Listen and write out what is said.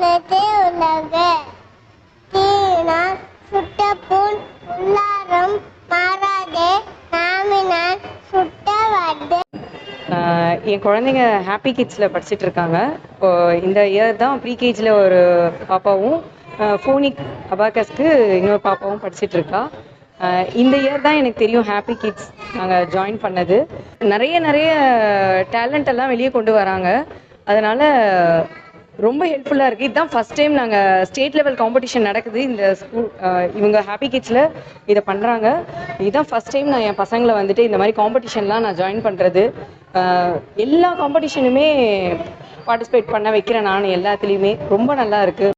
உனது உலக தீனான் சுட்டப்புண் உள்ளாரம் மாறாதே நாமினான் சுட்டவடு. என் குழந்தைங்க ஹாப்பி கிட்ஸில் படிச்சுட்டு இருக்காங்க. இப்போ இந்த இயர் தான் ப்ரீகேஜியில் ஒரு பாப்பாவும் ஃபோனிக் அபாக்கஸ்க்கு இன்னொரு பாப்பாவும் படிச்சுட்டு இருக்கா. இந்த இயர் தான் எனக்கு தெரியும் ஹாப்பி கிட்ஸ் நாங்கள் ஜாயின் பண்ணது. நிறைய டேலண்ட் எல்லாம் வெளியே கொண்டு வராங்க. அதனால் ரொம்ப ஹெல்ப்ஃபுல்லாக இருக்குது. இதுதான் ஃபஸ்ட் டைம் நாங்கள் ஸ்டேட் லெவல் காம்படிஷன் நடக்குது இந்த ஸ்கூல், இவங்க ஹாப்பி கிட்ஸில் இதை பண்ணுறாங்க. இதுதான் ஃபஸ்ட் டைம் நான் என் பசங்களை வந்துட்டு இந்த மாதிரி காம்படிஷன்லாம் நான் ஜாயின் பண்ணுறது. எல்லா காம்படிஷனுமே பார்ட்டிசிபேட் பண்ண வைக்கிறேன் நான். எல்லாத்துலேயுமே ரொம்ப நல்லா இருக்குது.